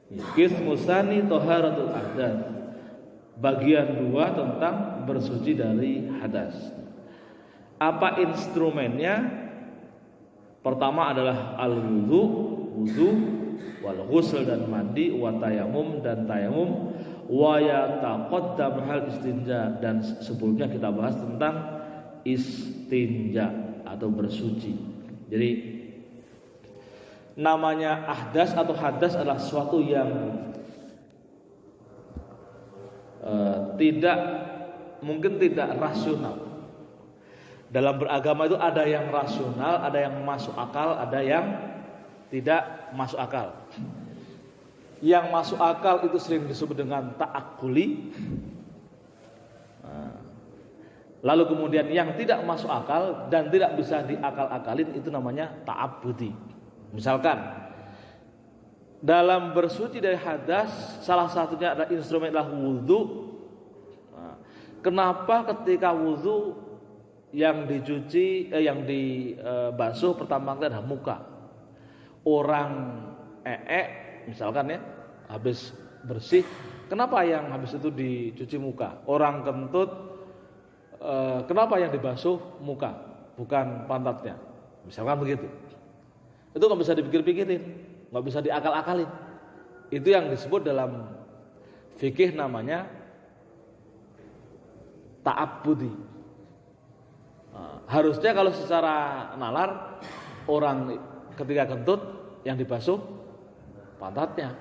Qismu tsani taharatul ahdath. Bagian 2 tentang bersuci dari hadas. Apa instrumennya? Pertama adalah al-wudu, wudu, wal ghusl dan mandi, wa tayamum dan tayamum, wa yataqaddam hal istinja, dan sebelumnya kita bahas tentang istinja atau bersuci. Jadi namanya ahdas atau hadas adalah sesuatu yang mungkin tidak rasional. Dalam beragama itu ada yang rasional, ada yang masuk akal, ada yang tidak masuk akal. Yang masuk akal itu sering disebut dengan ta'akkuli. Lalu kemudian yang tidak masuk akal dan tidak bisa diakal-akalin itu namanya ta'abbudi. Misalkan dalam bersuci dari hadas salah satunya adalah instrumen adalah wudu. Kenapa ketika wudu yang dicuci, yang dibasuh pertama kali adalah muka. Orang misalkan ya, habis bersih, kenapa yang habis itu dicuci muka? Orang kentut, kenapa yang dibasuh muka, bukan pantatnya? Misalkan begitu. Itu nggak bisa dipikir-pikirin, nggak bisa diakal-akalin. Itu yang disebut dalam fikih namanya ta'abbudi. Harusnya kalau secara nalar orang ketika kentut yang dibasuh pantatnya.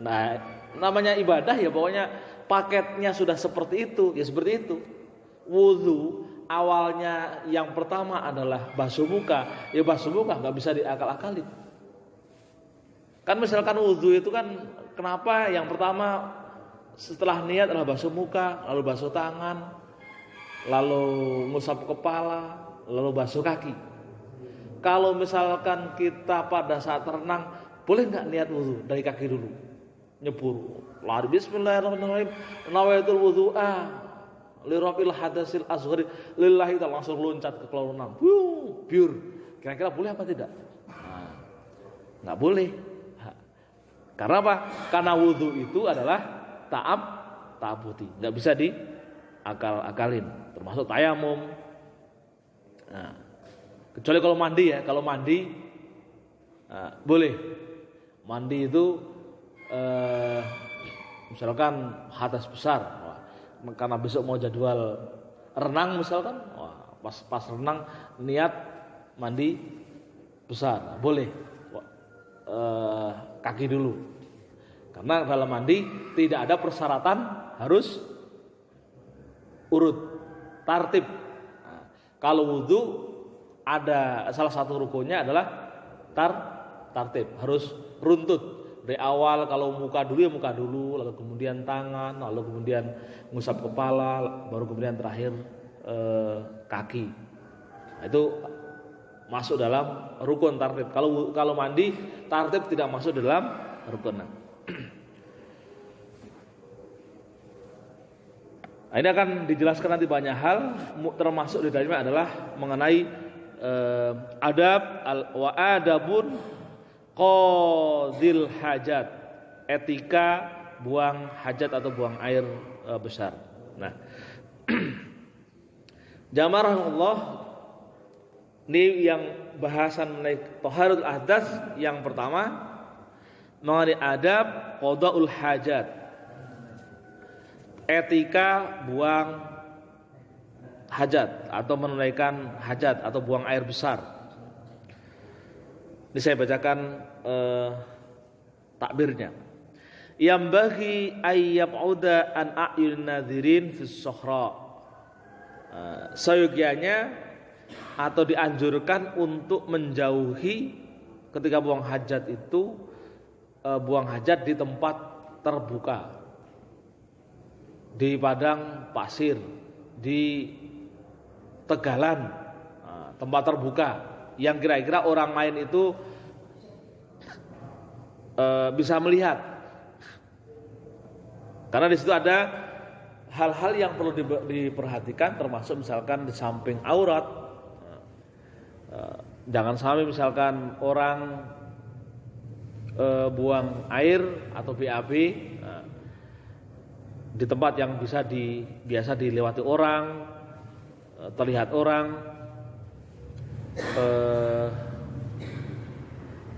Nah, namanya ibadah ya pokoknya paketnya sudah seperti itu, ya seperti itu. Wudu awalnya yang pertama adalah basuh muka, ya basuh muka nggak bisa diakal-akalin. Kan misalkan wudu itu kan kenapa yang pertama setelah niat adalah basuh muka, lalu basuh tangan, lalu ngusap kepala, lalu basuh kaki. Kalau misalkan kita pada saat renang, boleh nggak niat wudu dari kaki dulu? Nyebur, lari bismillahirrahmanirrahim, nawaitul wudu'a li rafil hadasil asghari lillahi ta'ala, langsung loncat ke kolam renang. Biur. Kira-kira boleh apa tidak? Nah, nggak boleh. Karena apa? Karena wudu itu adalah ta'abbudi, nggak bisa diakal-akalin. Termasuk tayamum. Nah, kecuali kalau mandi ya, kalau mandi boleh. Mandi itu misalkan hadas besar, karena besok mau jadwal renang misalkan, pas renang niat mandi besar, boleh kaki dulu. Karena dalam mandi tidak ada persyaratan harus urut, tartib. Nah, kalau wudu ada salah satu rukunnya adalah tartib, harus runtut. Dari awal kalau muka dulu ya muka dulu, lalu kemudian tangan, lalu kemudian ngusap kepala, baru kemudian terakhir kaki. Nah, itu masuk dalam rukun tartib. Kalau mandi tartib tidak masuk dalam rukun. Nah, ini akan dijelaskan nanti banyak hal, termasuk di dalamnya adalah mengenai adab wa adabun qadil hajat, etika buang hajat atau buang air besar. Nah, jamaah Allah, ini yang bahasan mengenai taharul ahdas. Yang pertama mengenai adab qadaul hajat, etika buang hajat atau menunaikan hajat atau buang air besar. Ini saya bacakan takbirnya. Yang bagi ayyab'uda an a'yun nadirin fis sohra. Seyogianya atau dianjurkan untuk menjauhi ketika buang hajat itu, buang hajat di tempat terbuka, di padang pasir, di tegalan, tempat terbuka yang kira-kira orang lain itu bisa melihat. Karena di situ ada hal-hal yang perlu diperhatikan, termasuk misalkan di samping aurat. Jangan sampai misalkan orang buang air atau BAB di tempat yang biasa dilewati orang, terlihat orang,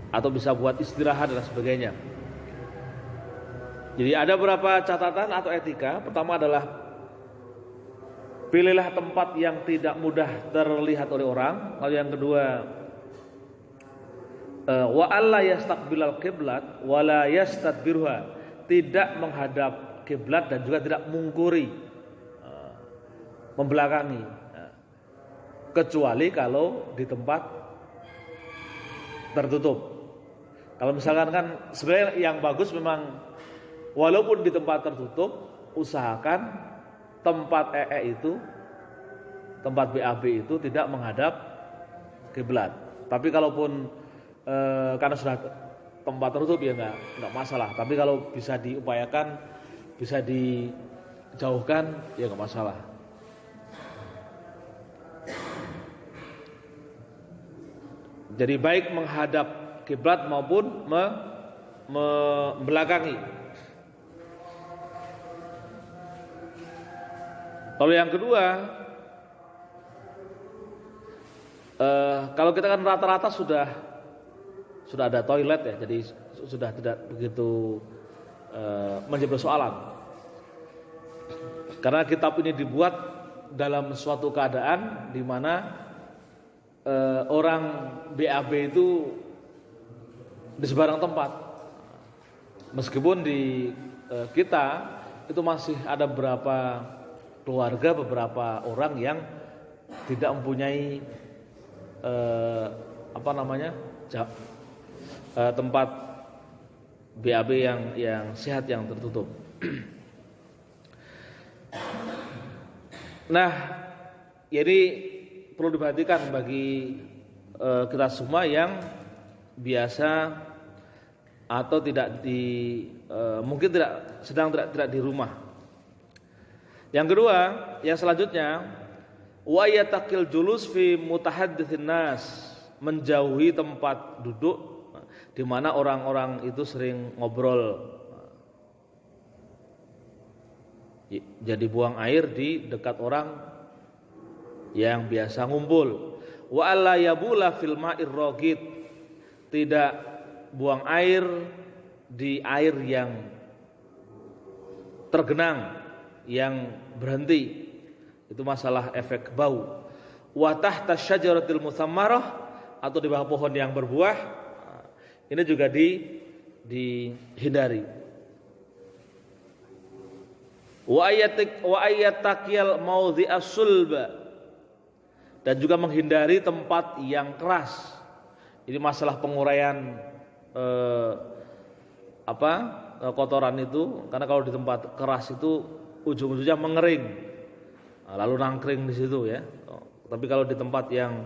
atau bisa buat istirahat dan sebagainya. Jadi ada beberapa catatan atau etika. Pertama adalah pilihlah tempat yang tidak mudah terlihat oleh orang. Lalu yang kedua, wa alla yastaqbilal qiblat wa la yastadbirha, tidak menghadap kiblat dan juga tidak mungkuri, membelakangi, kecuali kalau di tempat tertutup. Kalau misalkan kan sebenarnya yang bagus memang walaupun di tempat tertutup, usahakan tempat tempat BAB itu tidak menghadap kiblat. Tapi kalaupun karena sudah tempat tertutup ya nggak masalah. Tapi kalau bisa diupayakan, bisa dijauhkan ya nggak masalah. Jadi baik menghadap kiblat maupun membelakangi. Lalu yang kedua, kalau kita kan rata-rata sudah ada toilet ya, jadi sudah tidak begitu menjadi persoalan. Karena kitab ini dibuat dalam suatu keadaan di mana orang BAB itu di sebarang tempat. Meskipun di kita itu masih ada beberapa keluarga, beberapa orang yang tidak mempunyai tempat BAB yang sehat, yang tertutup. Nah, jadi perlu diperhatikan bagi kita semua yang biasa atau mungkin sedang tidak di rumah. Yang kedua, yang selanjutnya, wa yattaqil julus fi mutahadditsin nas, menjauhi tempat duduk di mana orang-orang itu sering ngobrol. Jadi buang air di dekat orang yang biasa ngumpul. Wa alla yabula fil ma'ir raqid, tidak buang air di air yang tergenang, yang berhenti. Itu masalah efek bau. Wa tahta syajaratil musammarah, atau di bawah pohon yang berbuah. Ini juga dihindari. Wa ayatakil maudhi'as sulba, dan juga menghindari tempat yang keras. Ini masalah penguraian kotoran itu, karena kalau di tempat keras itu ujung-ujungnya mengering, lalu nangkring di situ ya. Tapi kalau di tempat yang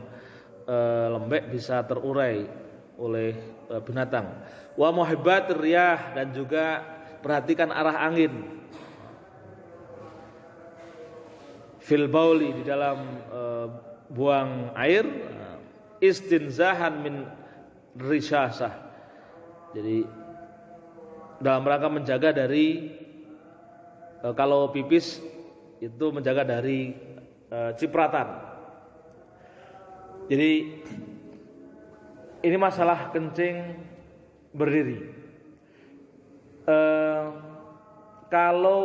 lembek bisa terurai oleh binatang. Wa muhibbatir riyah, dan juga perhatikan arah angin. Fil bauli, di dalam buang air, istinzahan min risyasah. Jadi dalam rangka menjaga dari kalau pipis itu menjaga dari cipratan. Jadi ini masalah kencing berdiri. Kalau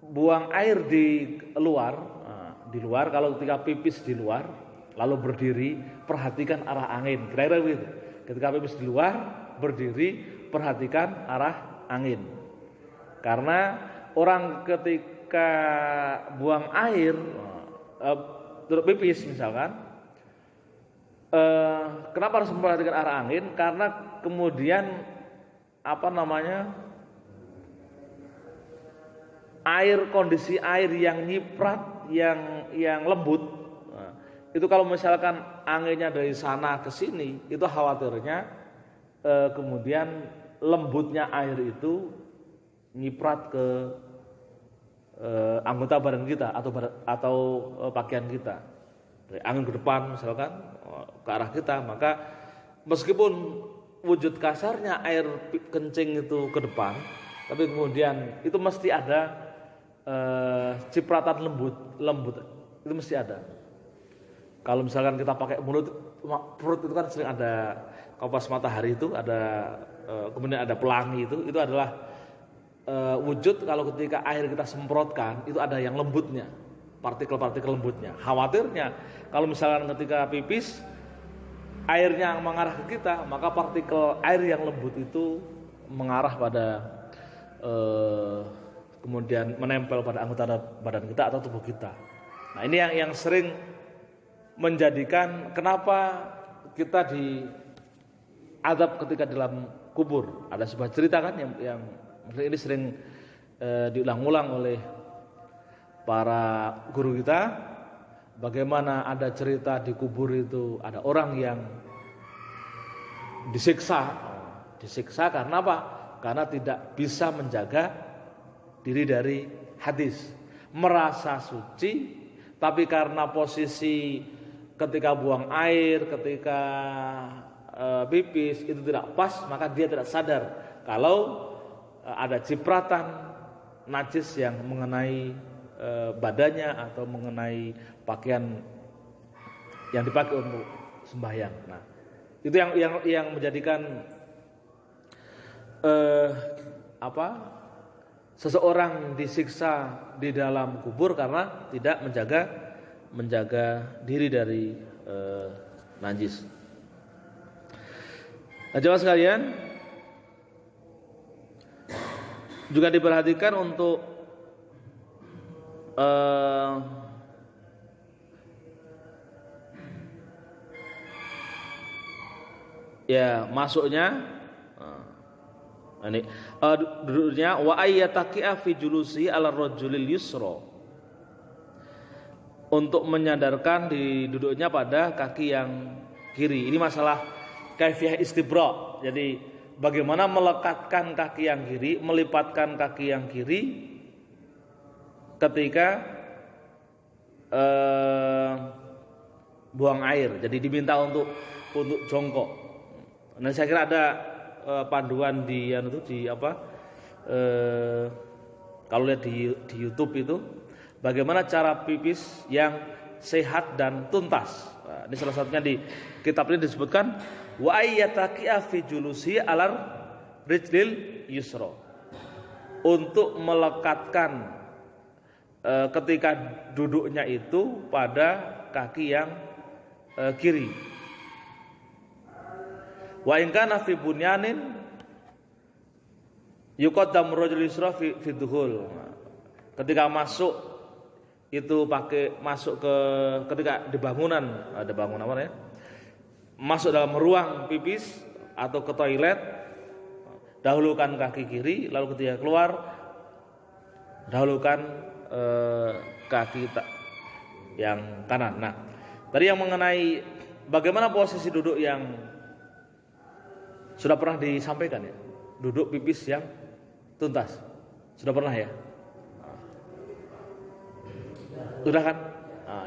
buang air di luar, kalau ketika pipis di luar lalu berdiri, perhatikan arah angin. Kira-kira begitu. Ketika pipis di luar, berdiri, perhatikan arah angin. Karena orang ketika buang air, pipis misalkan, kenapa harus memperhatikan arah angin? Karena kemudian kondisi air yang nyiprat, yang lembut, itu kalau misalkan anginnya dari sana ke sini, itu khawatirnya kemudian lembutnya air itu nyiprat ke anggota badan kita atau pakaian kita. Dari angin ke depan misalkan ke arah kita, maka meskipun wujud kasarnya air kencing itu ke depan, tapi kemudian itu mesti ada cipratan lembut itu mesti ada. Kalau misalkan kita pakai mulut, perut itu kan sering ada kapas matahari itu ada, kemudian ada pelangi itu adalah wujud kalau ketika air kita semprotkan itu ada yang lembutnya, partikel-partikel lembutnya. Khawatirnya kalau misalkan ketika pipis airnya mengarah ke kita, maka partikel air yang lembut itu mengarah pada kemudian menempel pada anggota badan kita atau tubuh kita. Nah, ini yang sering menjadikan kenapa kita diazab ketika dalam kubur. Ada sebuah cerita kan yang ini sering diulang-ulang oleh para guru kita. Bagaimana ada cerita di kubur itu ada orang yang disiksa karena apa? Karena tidak bisa menjaga diri dari hadis, merasa suci, tapi karena posisi ketika buang air, ketika pipis itu tidak pas, maka dia tidak sadar kalau ada cipratan najis yang mengenai badannya atau mengenai pakaian yang dipakai untuk sembahyang. Nah, itu yang menjadikan seseorang disiksa di dalam kubur karena tidak menjaga diri dari najis. Nah, jemaah sekalian, juga diperhatikan untuk ya masuknya ini duduknya wa ayyataqi'a fi julusi ala rajulil yusra, untuk menyandarkan di duduknya pada kaki yang kiri. Ini masalah kaifiyah istibra. Jadi bagaimana melekatkan kaki yang kiri, melipatkan kaki yang kiri ketika buang air. Jadi diminta untuk jongkok. Nah, saya kira ada panduan kalau lihat di YouTube itu bagaimana cara pipis yang sehat dan tuntas. Nah, ini salah satunya di kitab ini disebutkan wa ayyataqi'a fi julusi alar rijlil yusra, untuk melekatkan ketika duduknya itu pada kaki yang kiri. Wa in kana fi bunyanin yuqaddam rajul yusra fi duhul. Ketika masuk itu ketika di bangunan, ada bangunan apa ya? Masuk dalam ruang pipis atau ke toilet, dahulukan kaki kiri, lalu ketika keluar dahulukan kaki yang kanan. Nah, tadi yang mengenai bagaimana posisi duduk yang sudah pernah disampaikan ya, duduk pipis yang tuntas. Sudah pernah ya? Sudah kan?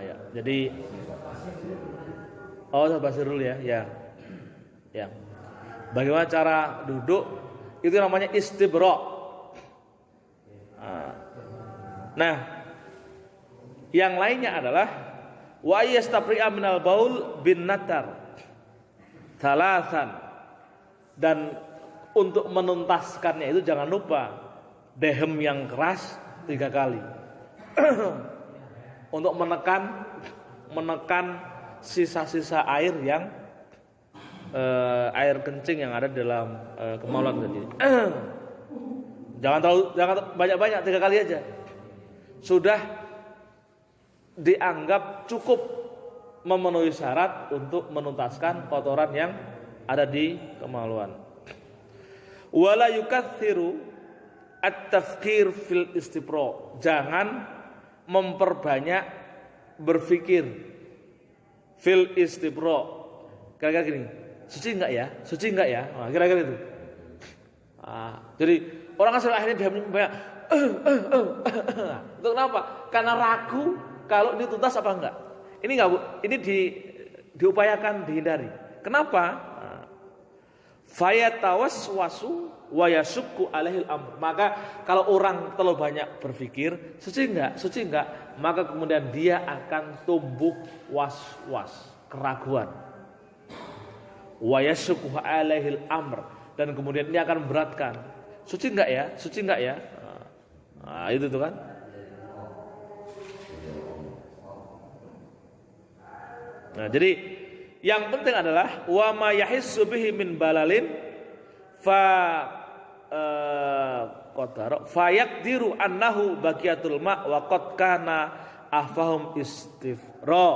Ya. Jadi Sahabat Basirul ya. Bagaimana cara duduk? Itu namanya istibra. Nah, yang lainnya adalah wa yastabri'a minal baul bin natar thalathan, dan untuk menuntaskannya itu jangan lupa dehem yang keras 3 kali untuk menekan sisa-sisa air yang air kencing yang ada dalam kemaluan tadi. Jangan banyak-banyak, 3 kali aja. Sudah dianggap cukup memenuhi syarat untuk menuntaskan kotoran yang ada di kemaluan. Wala yukatsiru at-tafkir fil istibra. Jangan memperbanyak berpikir fil istibra. Kira-kira gini, suci enggak ya? Suci enggak ya? Nah, kira-kira itu. Jadi orang asal akhirnya dia banyak itu kenapa? Karena ragu kalau ini tuntas apa enggak. Ini diupayakan dihindari. Kenapa? fayatawaswasu wa yasukku alaihil amr. Maka kalau orang terlalu banyak berpikir suci enggak, maka kemudian dia akan tumbuh was-was, keraguan. Wa yasukku alaihil amr, dan kemudian ini akan memberatkan. Suci enggak ya? Nah, itu tuh kan. Nah, jadi yang penting adalah wa ma yahissu bihi min balalin fa qadara fa yaqdiru annahu baqiyatul ma wa qad kana ahfahum istibra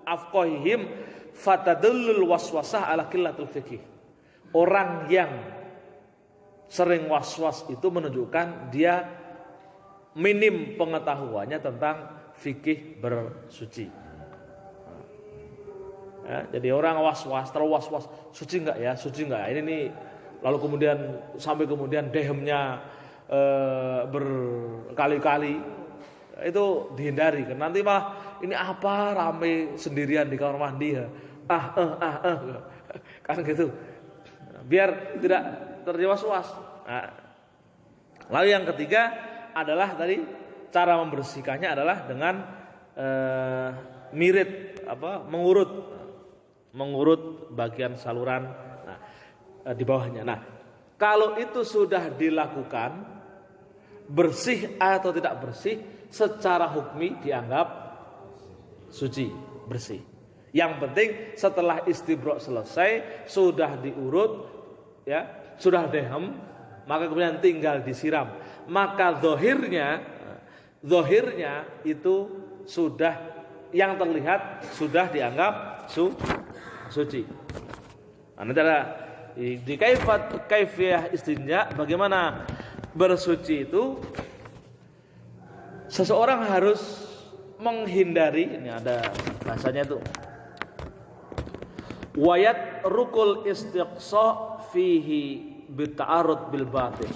afqahihim fatadallul waswasah ala qillatul fiqih. Orang yang sering was-was itu menunjukkan dia minim pengetahuannya tentang fikih bersuci. Ya, jadi orang was-was, terlalu was-was, suci enggak ya? Ini nih, lalu kemudian sampai kemudian dehemnya berkali-kali, itu dihindari. Nanti malah ini apa rame sendirian di kamar mandi ya? Kan gitu. Biar tidak terjewas-was. Nah, lalu yang ketiga adalah tadi cara membersihkannya adalah dengan mengurut bagian saluran di bawahnya. Nah, kalau itu sudah dilakukan, bersih atau tidak bersih, secara hukmi dianggap suci, bersih. Yang penting setelah istibra selesai, sudah diurut, ya, sudah dehem, maka kemudian tinggal disiram. Maka zahirnya itu sudah, yang terlihat sudah dianggap suci. Nah, nanti ada di kaifiyah istinja, bagaimana bersuci itu. Seseorang harus menghindari, ini ada bahasanya itu, wayat rukul istiqsa fihi bita'arud bil batin,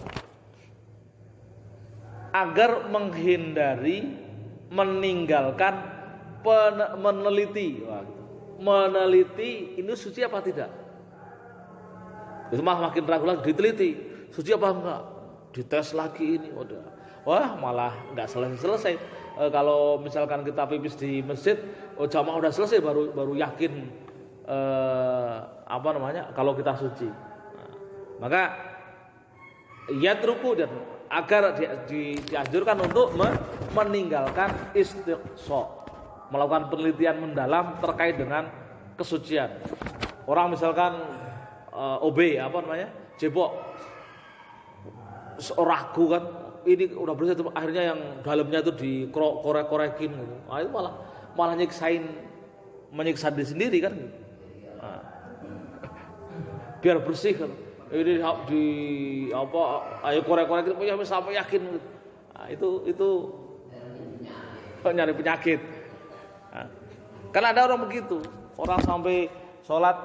agar menghindari, meninggalkan meneliti ini suci apa tidak. Itu makin ragu lagi, diteliti suci apa enggak, dites lagi ini, wah malah enggak selesai. Kalau misalkan kita pipis di masjid, jamaah udah selesai baru yakin kalau kita suci. Maka yatruku, dan agar dianjurkan untuk meninggalkan istiqsa, melakukan penelitian mendalam terkait dengan kesucian. Orang misalkan jebok, ragu kan, ini udah bersih, akhirnya yang dalamnya itu dikorek-korekin gitu. Nah, itu malah menyiksa diri sendiri kan. Nah, biar bersih kan. Ini ayo korek-korek itu sampai yakin. Nah, itu nyari penyakit. Nah, kan ada orang begitu, orang sampai sholat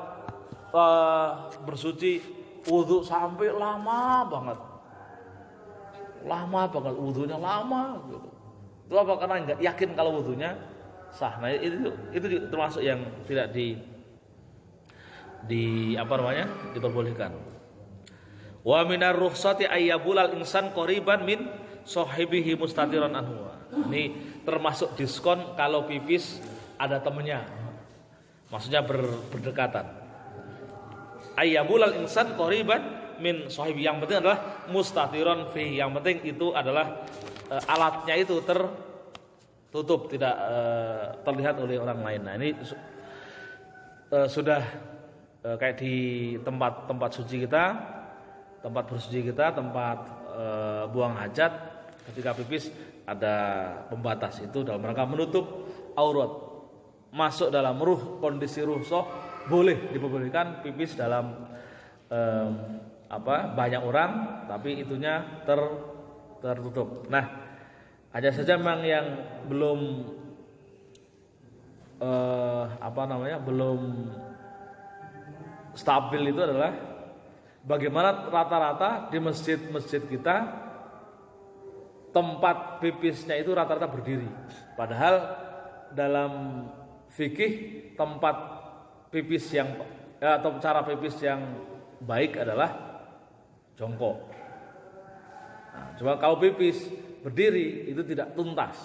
bersuci, wudhu sampai lama banget, wudhunya lama gitu. Itu apa? Karena nggak yakin kalau wudhunya sah. Nah, itu termasuk yang tidak diperbolehkan. Wa minar rukhsati ayyabulal insan qoriban min sahibihi mustatiran anhu. Ini termasuk diskon kalau pipis ada temennya, maksudnya berdekatan. Ayyabulal insan qoriban min sahibi, yang penting adalah mustatiran fi, yang penting itu adalah alatnya itu tertutup, tidak terlihat oleh orang lain. Nah, ini sudah kayak di tempat suci kita, tempat bersuci kita, tempat buang hajat, ketika pipis ada pembatas itu dalam rangka menutup aurat. Masuk dalam kondisi ruhsah, boleh diperbolehkan pipis dalam banyak orang, tapi itunya tertutup. Nah, ada saja memang yang belum belum stabil itu adalah bagaimana rata-rata di masjid-masjid kita tempat pipisnya itu rata-rata berdiri. Padahal dalam fikih tempat pipis yang atau cara pipis yang baik adalah jongkok. Nah, cuma kalau pipis berdiri itu tidak tuntas.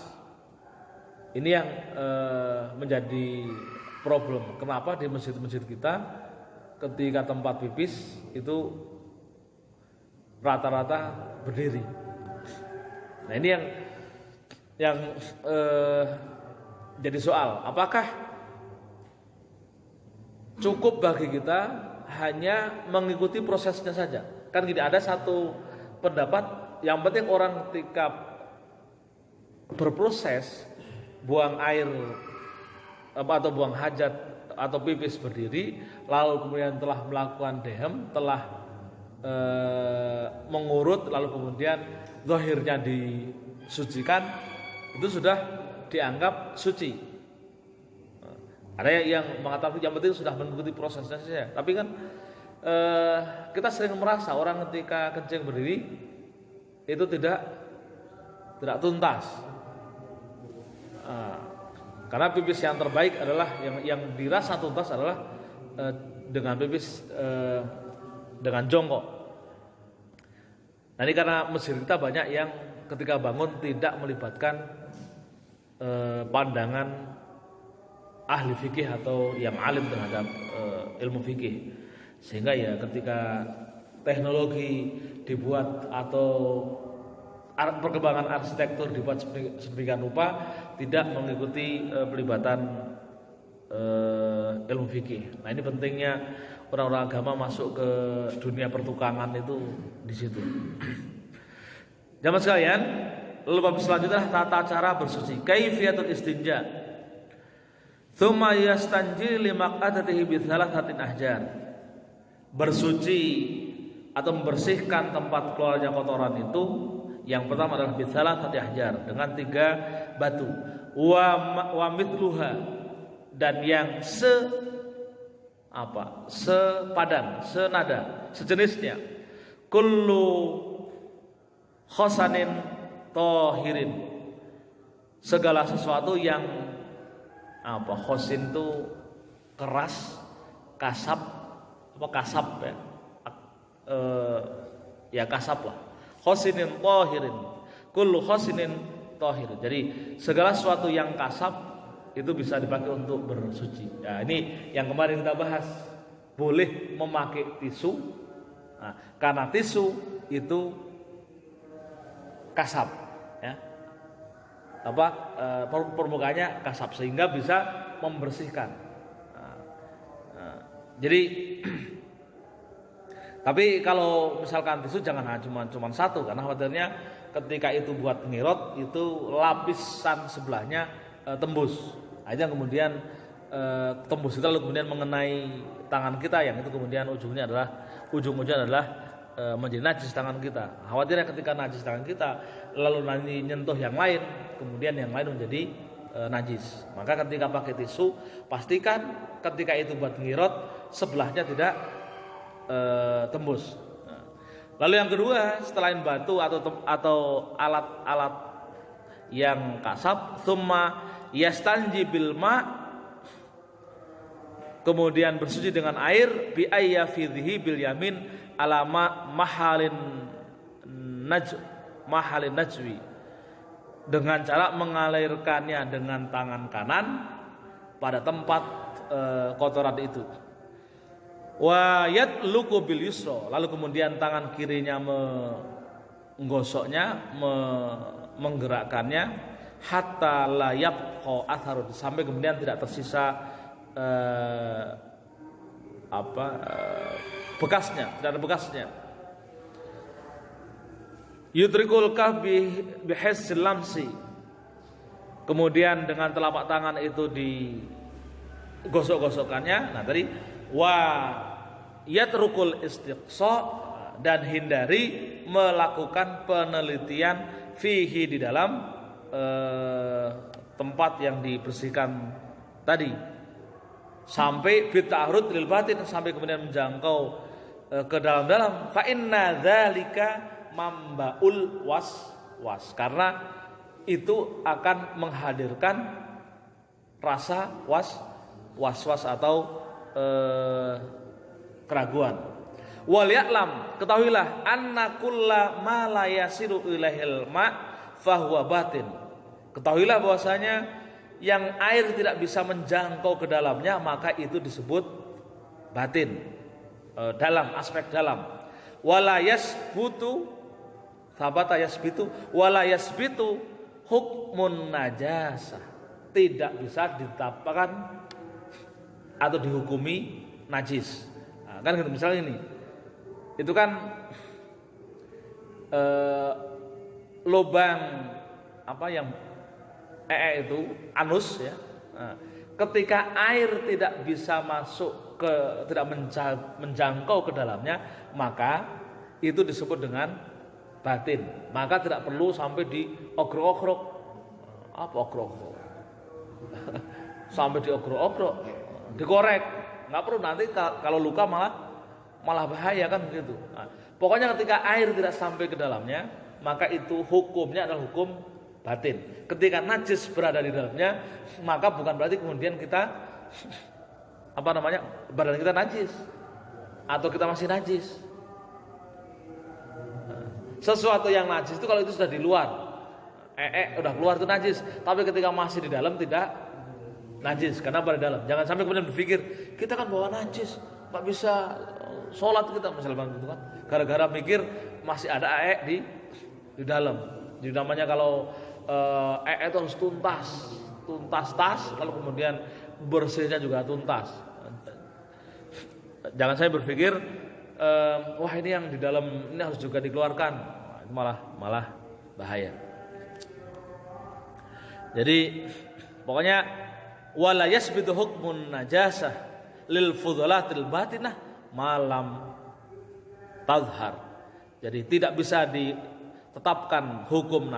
Ini yang menjadi problem. Kenapa di masjid-masjid kita ketika tempat pipis itu rata-rata berdiri. Nah ini yang jadi soal. Apakah cukup bagi kita hanya mengikuti prosesnya saja? Kan tidak ada satu pendapat. Yang penting orang ketika berproses buang air atau buang hajat atau pipis berdiri, lalu kemudian telah melakukan dehem, telah mengurut, lalu kemudian zahirnya disucikan, itu sudah dianggap suci. Ada yang mengatakan yang penting sudah mengikuti prosesnya saja. Tapi kan kita sering merasa orang ketika kencing berdiri itu tidak tuntas. Karena pipis yang terbaik adalah yang dirasa tuntas adalah dengan pipis dengan jongkok. Nah ini karena masjid kita banyak yang ketika bangun tidak melibatkan pandangan ahli fikih atau yang alim terhadap ilmu fikih, sehingga ya ketika teknologi dibuat atau perkembangan arsitektur dibuat sedemikian rupa tidak mengikuti pelibatan ilmu fikih. Nah ini pentingnya orang-orang agama masuk ke dunia pertukangan itu di situ. Jamaah sekalian, lalu bab selanjutnya tata cara bersuci. Kaifiyatul istinja. Tsumma yastanji limaq'adatihi bi thalathatin ahjar. Bersuci atau membersihkan tempat keluarnya kotoran itu yang pertama adalah bi thalathati ahjar, dengan 3 batu. Wa mithluha, dan yang sepadan, senada, sejenisnya. Kullu khosanin tohirin, segala sesuatu yang khosin itu keras, kasap ya, ya kasap lah. Khosinin tohirin, kullu khosinin tohirin. Jadi segala sesuatu yang kasap itu bisa dipakai untuk bersuci. Nah, ini yang kemarin kita bahas, boleh memakai tisu. Nah, karena tisu itu kasap, ya. Permukaannya kasap sehingga bisa membersihkan. Jadi tapi kalau misalkan tisu jangan cuma satu, karena khawatirnya ketika itu buat ngirot itu lapisan sebelahnya tembus. Nah, itu yang kemudian tembus itu lalu kemudian mengenai tangan kita, yang itu kemudian ujungnya adalah menjadi najis tangan kita. Khawatirnya ketika najis tangan kita lalu nanti nyentuh yang lain, kemudian yang lain menjadi najis. Maka ketika pakai tisu pastikan ketika itu buat ngirot sebelahnya tidak tembus. Lalu yang kedua, selain batu atau alat-alat yang kasap, tsumma yastanji bil ma, kemudian bersuci dengan air, bi ayyafidhi bil yamin alama mahalin najwi, dengan cara mengalirkannya dengan tangan kanan pada tempat kotoran itu. Wa yatluqu bil yusra, lalu kemudian tangan kirinya menggosoknya, menggerakkannya, hatta la yabqa atharun, sampai kemudian tidak tersisa bekasnya, tidak ada bekasnya. Yudrikul kahbi bihisil lamsi, kemudian dengan telapak tangan itu digosok-gosokkannya. Nah tadi wa yatrukul istiqsa, dan hindari melakukan penelitian fihi di dalam tempat yang dibersihkan tadi, sampai bita'arud lil batin, sampai kemudian menjangkau ke dalam-dalam. Fa inna dzalika mambaul was-was, karena itu akan menghadirkan rasa was-was atau keraguan. Wal ya'lam, ketahuilah anna kulla ma la yasiru ilaihil ma fahuwa batin. Ketahuilah bahwasanya yang air tidak bisa menjangkau ke dalamnya maka itu disebut batin, dalam, aspek dalam. Wala yasbutu sabata yasbitu wala yasbitu hukmun najasah, tidak bisa ditetapkan atau dihukumi najis. Nah, kan gitu, misalnya ini itu kan lubang apa yang itu anus ya. Nah, ketika air tidak bisa masuk ke, tidak menjangkau ke dalamnya, maka itu disebut dengan batin. Maka tidak perlu sampai diogrok-ogrok. Apa ogrok-ogrok? Sampai diogrok-ogrok, dikorek. Nggak perlu, nanti kalau luka malah bahaya kan begitu. Nah, pokoknya ketika air tidak sampai ke dalamnya, maka itu hukumnya adalah hukum batin. Ketika najis berada di dalamnya, maka bukan berarti kemudian kita badan kita najis atau kita masih najis. Sesuatu yang najis itu kalau itu sudah di luar, udah keluar itu najis. Tapi ketika masih di dalam tidak najis karena berada di dalam. Jangan sampai kemudian berpikir kita kan bawa najis, nggak bisa sholat kita misalnya gitu kan. Gara-gara mikir masih ada di dalam. Jadi namanya kalau itu harus tuntas tas, lalu kemudian bersihnya juga tuntas. Jangan saya berpikir wah ini yang di dalam ini harus juga dikeluarkan, malah bahaya. Jadi pokoknya wala yasbitu hukmun najasah lil fudulatil batinah malam tazhar. Jadi tidak bisa ditetapkan hukum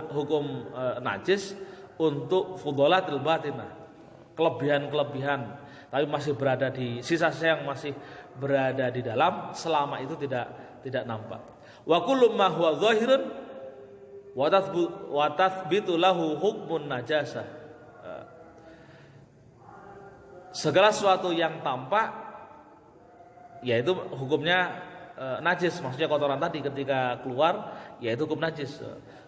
najis untuk fudulatil batinah, kelebihan-kelebihan, tapi masih berada di sisa-sisa yang masih berada di dalam selama itu tidak nampak. Wa kullu ma huwa zahirun wa tathbitu lahu hukmun najasah. Segala sesuatu yang tampak yaitu hukumnya najis, maksudnya kotoran tadi ketika keluar yaitu hukum najis.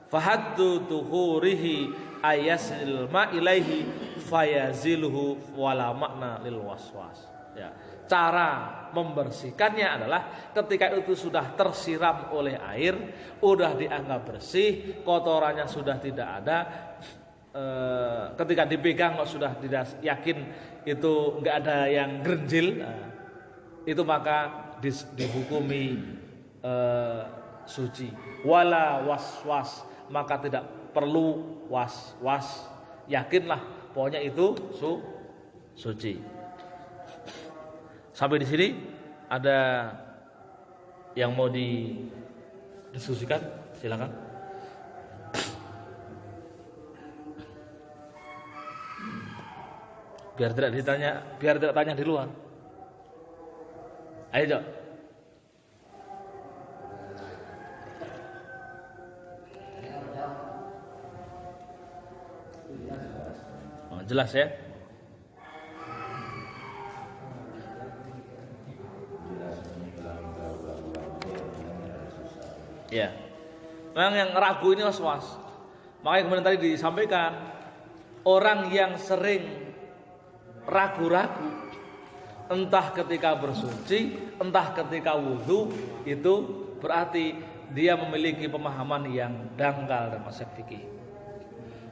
Fahaddu tuhurihi ayasil ma ilaihi fayaziluhu wala makna lil waswas. Ya, cara membersihkannya adalah ketika itu sudah tersiram oleh air, udah dianggap bersih, kotorannya sudah tidak ada. Ketika dipegang kok sudah tidak yakin itu nggak ada yang gerinjil, itu maka dihukumi suci. Wala waswas, maka tidak perlu was-was, yakinlah pokoknya itu suci. Sampai di sini ada yang mau didiskusikan, silakan. Biar tidak tanya di luar. Ayo, Jok. Jelas ya? Ya. Memang yang ragu ini was-was. Makanya kemudian tadi disampaikan, orang yang sering ragu-ragu entah ketika bersuci, entah ketika wudhu, itu berarti dia memiliki pemahaman yang dangkal dalam aspek fikih.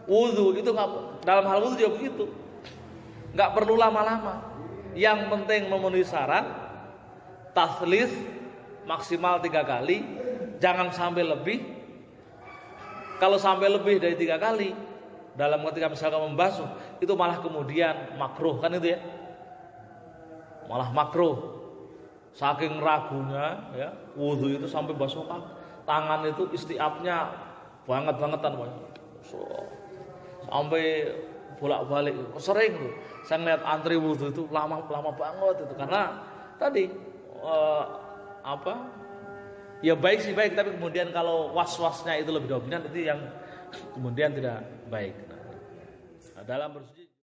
Wudhu itu dalam hal wudhu juga begitu, nggak perlu lama-lama. Yang penting memenuhi syarat, taslis maksimal 3 kali, jangan sampai lebih. Kalau sampai lebih dari 3 kali, dalam ketika misalkan membasuh, itu malah kemudian makruh kan itu ya, malah makruh. Saking ragunya ya, wudhu itu sampai basuh tangan itu istiapnya banget-bangetan sampai bolak-balik. Sering tuh saya lihat antri wudhu itu lama banget itu, karena tadi ya baik sih baik, tapi kemudian kalau was-wasnya itu lebih dominan, itu yang kemudian tidak baik. Nah, dalam bersuci